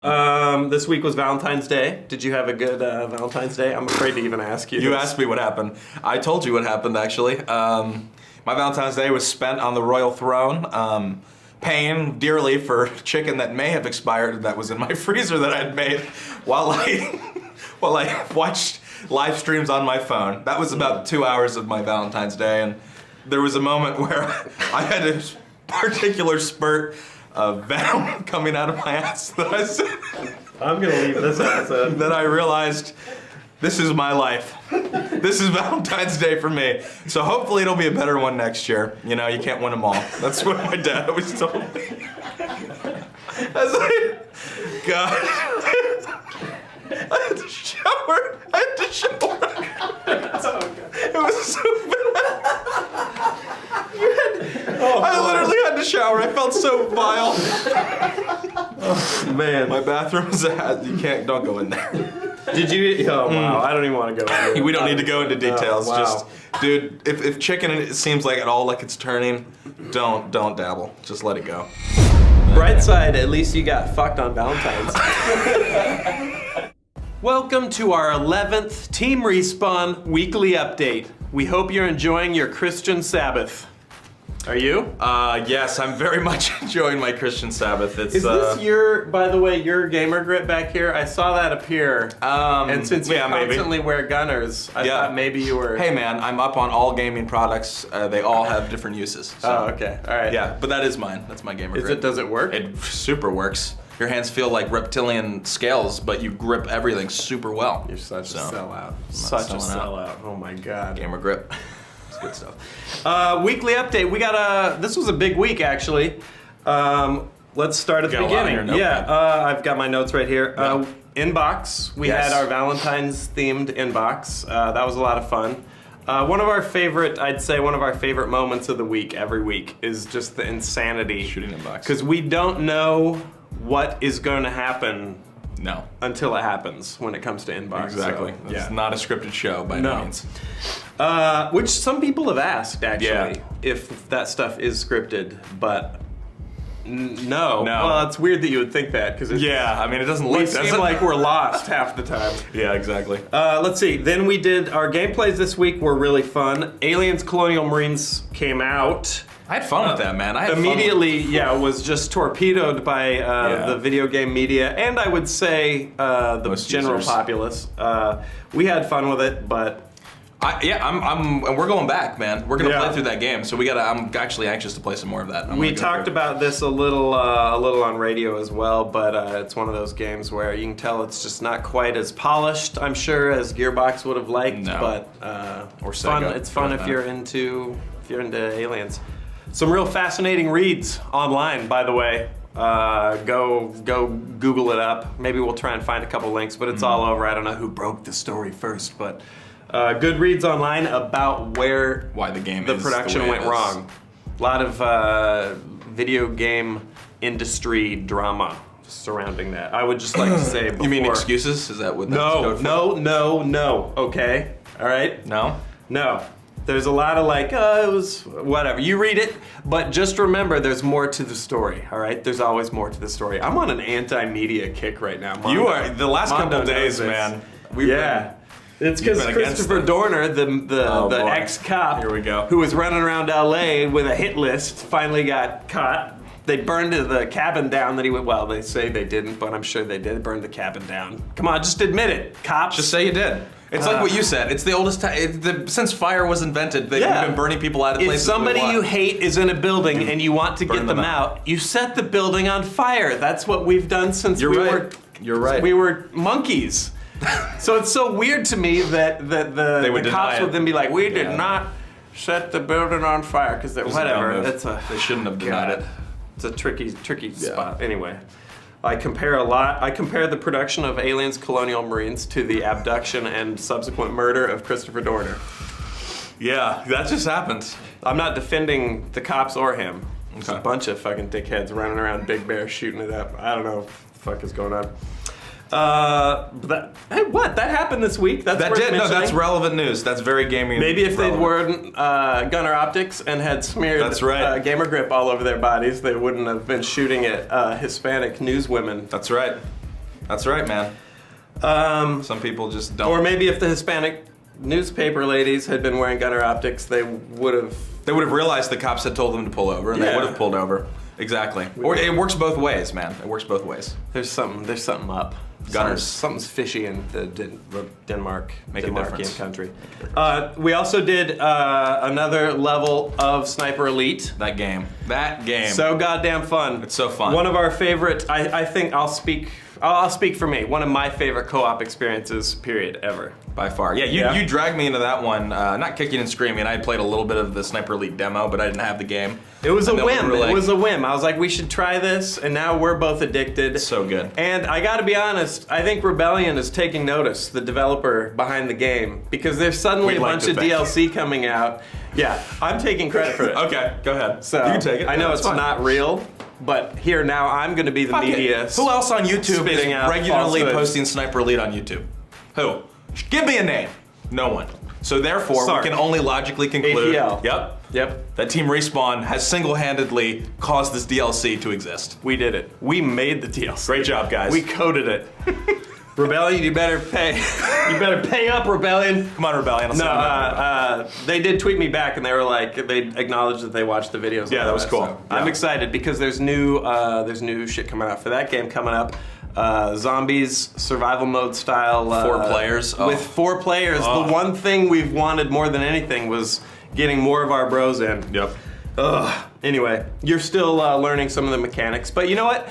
This week was Valentine's Day. Did you have a good Valentine's Day? I'm afraid to even ask you. You asked me what happened. I told you what happened, actually. My Valentine's Day was spent on the royal throne, paying dearly for chicken that may have expired that was in my freezer that I'd made while I watched live streams on my phone. That was about 2 hours of my Valentine's Day, and there was a moment where I had a particular spurt of venom coming out of my ass that I said, I'm gonna leave this episode. Then I realized this is my life. This is Valentine's Day for me. So hopefully it'll be a better one next year. You know, you can't win them all. That's what my dad always told me. I was like, God. I had to shower. It was so bad. I literally had to shower. I felt so vile. Oh, man. My bathroom is don't go in there. Did you? Oh wow! I don't even want to go into it. We don't need to go into details. Wow. Just, dude, if chicken it seems like at all like it's turning, don't dabble. Just let it go. Bright side, at least you got fucked on Valentine's. Welcome to our 11th Team Respawn weekly update. We hope you're enjoying your Christian Sabbath. Are you? Yes, I'm very much enjoying my Christian Sabbath. It's, Is this your, by the way, your gamer grip back here? I saw that appear. And since you constantly wear gunners, I thought maybe you were... Hey man, I'm up on all gaming products. They all have different uses. So. Oh, okay. All right. Yeah, but that is mine. That's my gamer grip. Does it work? It super works. Your hands feel like reptilian scales, but you grip everything super well. You're such a sellout. Such a sellout. Oh my God. Gamer grip. Good stuff. Weekly update. We got this was a big week actually. Let's start at the beginning. I've got my notes right here. Inbox. We had our Valentine's themed inbox. That was a lot of fun. One of our favorite, I'd say one of our favorite moments of the week, every week, is just the insanity. Shooting inbox. Because we don't know what is going to happen until it happens when it comes to inbox. Exactly. So, it's not a scripted show by any means. Which some people have asked, actually, if that stuff is scripted, but no. Well, it's weird that you would think that, because I mean, it doesn't look... We seem like we're lost half the time. Yeah, exactly. Let's see. Then we did... Our gameplays this week were really fun. Aliens Colonial Marines came out. I had fun with that, man. I had immediately, was just torpedoed by the video game media, and I would say the most general populace. We had fun with it, but and we're going back, man. We're gonna play through that game, so I'm actually anxious to play some more of that. We talked about this a little on radio as well, but it's one of those games where you can tell it's just not quite as polished, I'm sure, as Gearbox would have liked. But or Sega, it's fun if you're into Aliens. Some real fascinating reads online, by the way. Go Google it up. Maybe we'll try and find a couple links, but it's all over. I don't know who broke the story first, but good reads online about why the production went wrong. A lot of video game industry drama surrounding that. I would just like to say before... You mean excuses? Is that what that's code for? No, okay? All right? No? No. There's a lot of it was whatever. You read it, but just remember there's more to the story, all right? There's always more to the story. I'm on an anti-media kick right now. You are. The last couple days, man. It's because Christopher Dorner, the ex-cop who was running around LA with a hit list, finally got caught. They burned the cabin down that he went, well, they say they didn't, but I'm sure they did burn the cabin down. Come on, just admit it. Cops. Just say you did. It's like what you said. It's the oldest time. Since fire was invented, they've been burning people out of places. If somebody you hate is in a building and you want to get them out, you set the building on fire. That's what we've done since we were monkeys. So it's so weird to me that the cops would then be like, we did not set the building on fire, because whatever. They shouldn't have denied it. It's a tricky spot. Anyway. I compare the production of Aliens Colonial Marines to the abduction and subsequent murder of Christopher Dorner. Yeah, that just happened. I'm not defending the cops or him. It's a bunch of fucking dickheads running around Big Bear shooting it up. I don't know what the fuck is going on. That happened this week. That's relevant news. That's very gaming. Maybe if they'd worn gunner optics and had smeared gamer grip all over their bodies, they wouldn't have been shooting at Hispanic newswomen. That's right. That's right, man. Some people just don't. Or maybe if the Hispanic newspaper ladies had been wearing gunner optics, they would have realized the cops had told them to pull over, and they would have pulled over. Exactly. Or it works both ways, man. It works both ways. There's something up. Gunners. Something's fishy in the Denmark Make a Denmarkian difference. country. We also did another level of Sniper Elite. That game. So goddamn fun. It's so fun. One of our favorite. I think I'll speak for me. One of my favorite co-op experiences, period, ever. By far. Yeah, you dragged me into that one, not kicking and screaming. I played a little bit of the Sniper Elite demo, but I didn't have the game. It was a And then whim. we were like- It was a whim. I was like, we should try this, and now we're both addicted. So good. And I gotta be honest, I think Rebellion is taking notice, the developer behind the game, because there's suddenly We'd a like bunch to of think. DLC coming out. Yeah, I'm taking credit for it. Okay, go ahead. So you can take it. I know Yeah, it's fine. not real, but here now I'm gonna be the Fuck it. media. Who else on YouTube is spitting out regularly falsehoods. posting Sniper Elite on YouTube? Who? Give me a name. No one. So therefore, Sark. we can only logically conclude. APL. Yep. That Team Respawn has single-handedly caused this DLC to exist. We did it. We made the DLC. Great job, guys. We coded it. Rebellion, you better pay. You better pay up, Rebellion. Come on, Rebellion. I'll send them over. They did tweet me back, and they were like, they acknowledged that they watched the videos. Yeah, and that all was cool. so Yeah. I'm excited because there's new shit coming out for that game coming up. Zombies survival mode style. 4 players. Oh. With 4 players. Oh. The one thing we've wanted more than anything was getting more of our bros in. Yep. Ugh. Anyway, you're still learning some of the mechanics, but you know what?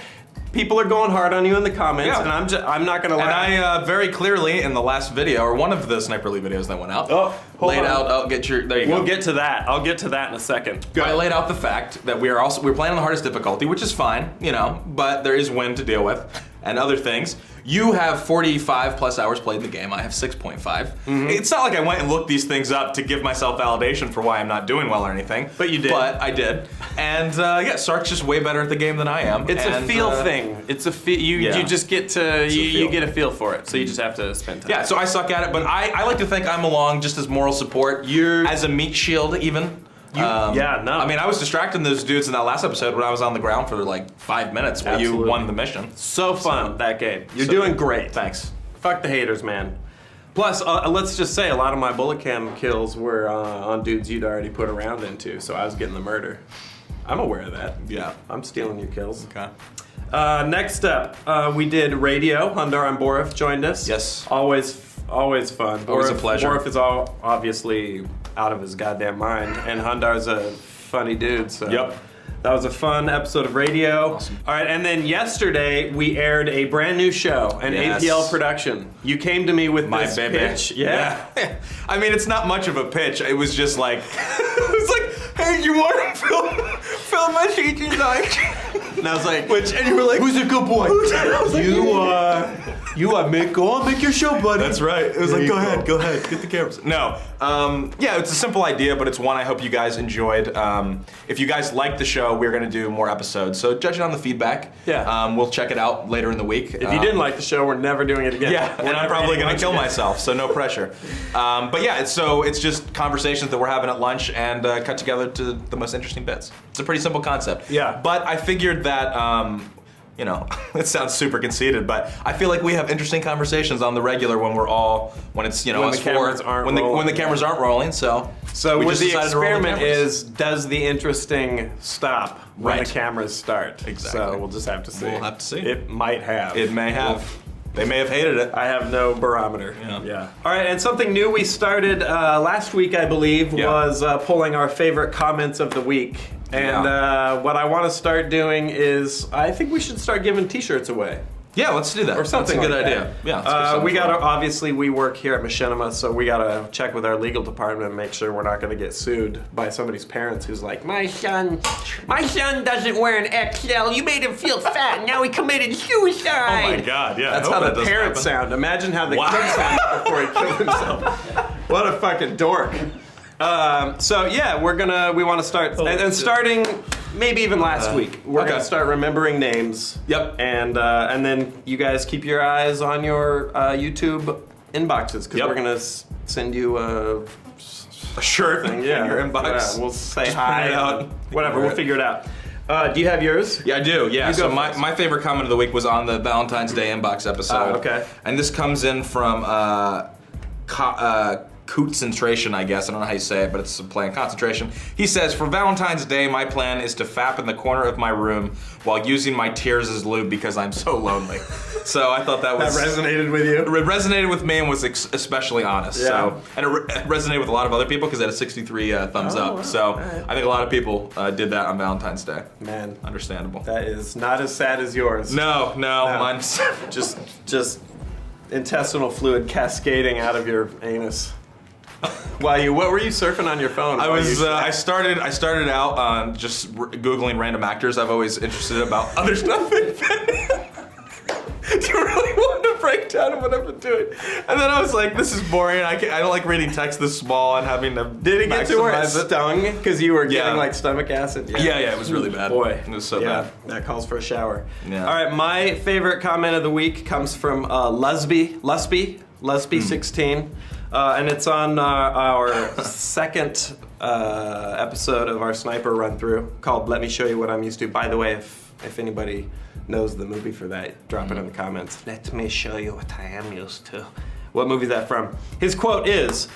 People are going hard on you in the comments, Yeah. and I'm not gonna lie. And I very clearly in the last video, or one of the Sniper Elite videos that went out, hold laid on. out. I'll get your. There you go. We'll get to that. I'll get to that in a second. I laid out the fact that we're playing on the hardest difficulty, which is fine, but there is wind to deal with and other things. You have 45 plus hours played in the game. I have 6.5. It's not like I went and looked these things up to give myself validation for why I'm not doing well or anything. But you did. But I did. And Sark's just way better at the game than I am. It's a And, feel thing. It's a feel. Yeah. You just get to you feel. get a feel for it. So you just have to spend time. Yeah, so I suck at it, but I like to think I'm along just as moral support. As a meat shield, even. Yeah, no. I mean, I was distracting those dudes in that last episode when I was on the ground for like 5 minutes while you Absolutely. won the mission. So fun, that game. You're So doing good. great. Thanks. Fuck the haters, man. Plus, let's just say a lot of my bullet cam kills were on dudes you'd already put a round into, so I was getting the murder. I'm aware of that. Yeah. I'm stealing your kills. Okay. Next up, we did radio. Hundar and Borif joined us. Yes. Always fun. Always a pleasure. Borif is obviously out of his goddamn mind, and Hundar's a funny dude. So Yep. that was a fun episode of radio. Awesome. All right, and then yesterday we aired a brand new show, an Yes. APL production. You came to me with My this baby. pitch. Yeah. I mean, it's not much of a pitch. It was just like, it was like, hey, you want to film my teaching like? And I was like, And you were like, who's a good boy? Go on, make your show, buddy. That's right. It was There like, you go ahead, get the cameras. No, it's a simple idea, but it's one I hope you guys enjoyed. If you guys like the show, we're gonna do more episodes. So judging on the feedback, we'll check it out later in the week. If you didn't like the show, we're never doing it again. Yeah, We're and I'm never probably eating gonna lunch kill again. myself, so no pressure. But yeah, it's just conversations that we're having at lunch and cut together to the most interesting bits. It's a pretty simple concept. Yeah. But I figured that, it sounds super conceited, but I feel like we have interesting conversations on the regular when it's When us the cameras four, aren't when the rolling. cameras aren't rolling. So So we with just the decided to roll the experiment cameras. is, does the interesting stop when Right. the cameras start? Exactly. So we'll just have to see. We'll have to see. It might have. It may have. They may have hated it. I have no barometer. Yeah. All right, and something new we started last week, I believe, Yeah. was pulling our favorite comments of the week. And what I want to start doing is, I think we should start giving T-shirts away. Yeah, let's do that. Or something That's a good like idea. that. Yeah. let's do something We fun. gotta, obviously we work here at Machinima, so we gotta check with our legal department and make sure we're not gonna get sued by somebody's parents who's like, my son doesn't wear an XL, you made him feel fat, now he committed suicide. Oh my God! Yeah. That's I how hope the that doesn't parents happen. sound. Imagine how the Wow. kid sounded before he killed himself. What a fucking dork. So yeah, we want to start, and starting maybe even last week, we're okay. gonna start remembering names. Yep. And then you guys keep your eyes on your YouTube inboxes because Yep. we're gonna send you a A shirt thing. in your inbox. Yeah, we'll say Just hi. print it out. Whatever. We'll figure it out. Do you have yours? Yeah, I do. Yeah. You go So first. my favorite comment of the week was on the Valentine's Day inbox episode. Okay. And this comes in from concentration, I guess. I don't know how you say it, but it's a play on concentration. He says, for Valentine's Day, my plan is to fap in the corner of my room while using my tears as lube because I'm so lonely. So I thought that was... That resonated with you? It resonated with me and was especially honest. Yeah. So, and it resonated with a lot of other people because it had a 63 thumbs Oh, up. wow. So All right. I think a lot of people did that on Valentine's Day. Man, Understandable. that is not as sad as yours. No, mine's... Just intestinal fluid cascading out of your anus. What were you surfing on your phone? I started out on just Googling random actors. I've always interested about other stuff. Do you really want to break down what I've been doing? And then I was like, this is boring. I don't like reading text this small and having to Did it get to where it maximize stung? Because you were getting Yeah. like stomach acid? Yeah, it was really bad. Boy. It was so yeah, bad. that calls for a shower. Yeah. All right, my favorite comment of the week comes from Lusby16. And it's on our second episode of our sniper run through called Let Me Show You What I'm Used to. By the way, if anybody knows the movie for that, drop it in the comments. Let me show you what I am used to. What movie is that from? His quote is,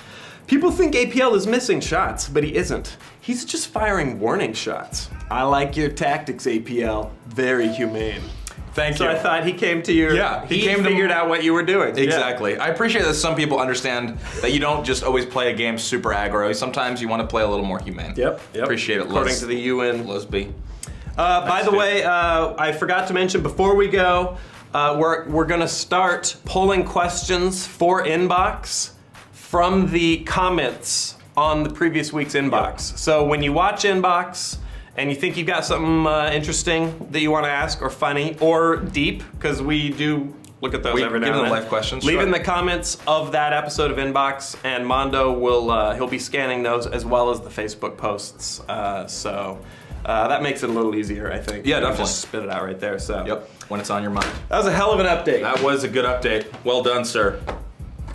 people think APL is missing shots, but he isn't. He's just firing warning shots. I like your tactics, APL. Very humane. Thank So you. I thought he came to your... Yeah, he came to- figured out what you were doing. Exactly. I appreciate that some people understand that you don't just always play a game super aggro. Sometimes you want to play a little more humane. Yep. Appreciate it, According to the UN. Lesby. By the way, I forgot to mention before we go, we're gonna start pulling questions for Inbox from the comments on the previous week's Inbox. So when you watch Inbox and you think you've got something interesting that you want to ask, or funny, or deep, because we do look at those We every give now and them then. live questions, Leave sure. in the comments of that episode of Inbox, and Mondo will he'll be scanning those as well as the Facebook posts. So that makes it a little easier, I think. Yeah, You can definitely. Just spit it out right there. So Yep, when it's on your mind. that was a hell of an update. That was a good update. Well done, sir.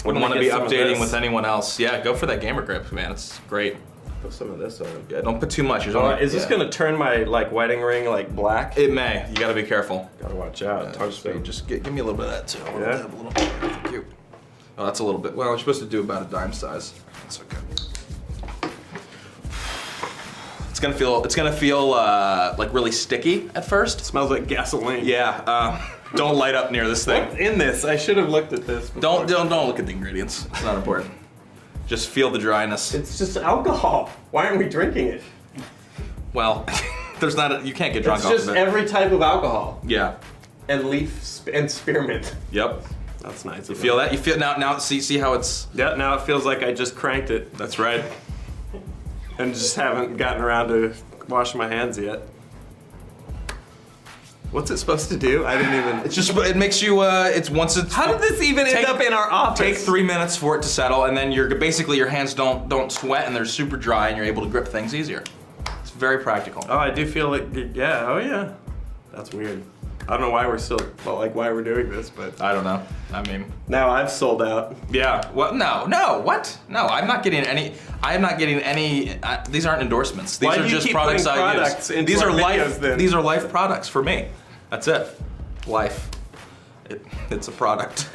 Wouldn't want to be get some of updating this. with anyone else. Yeah, go for that gamer grip, man. It's great. Put some of this on. Yeah, don't put too much. There's Oh, only- is this yeah. gonna turn my wedding ring black? It may. You gotta be careful. Gotta watch out. Just give me a little bit of that too. Yeah. A little bit. Thank you. Oh, that's a little bit. Well, we're supposed to do about a dime size. That's okay. It's gonna feel like really sticky at first. Smells like gasoline. Yeah. Don't light up near this thing. What's in this? I should have looked at this. before. Don't look at the ingredients. It's not important. Just feel the dryness. It's just alcohol. Why aren't we drinking it? Well, you can't get drunk It's off just of it. every type of alcohol. Yeah. And and spearmint. Yep. That's nice. You feel that? You feel now see how it's Yeah, now it feels like I just cranked it. that's right. And just haven't gotten around to washing my hands yet. What's it supposed to do? I didn't even... It's just it makes you it's once it's How did this even end Take- up in our office? Take 3 minutes for it to settle, and then basically your hands don't sweat and they're super dry, and you're able to grip things easier. It's very practical. Oh, I do feel like... Yeah, oh yeah. That's weird. I don't know why we're still... Well, why we're doing this, but... I don't know. I mean, Now I've sold out. yeah. What? No. What? No, I'm not getting any. I'm not getting any. These aren't endorsements. These Why are do you just keep products putting I products use. into These our are life. videos, then? These are life products for me. That's it. Life. It's a product.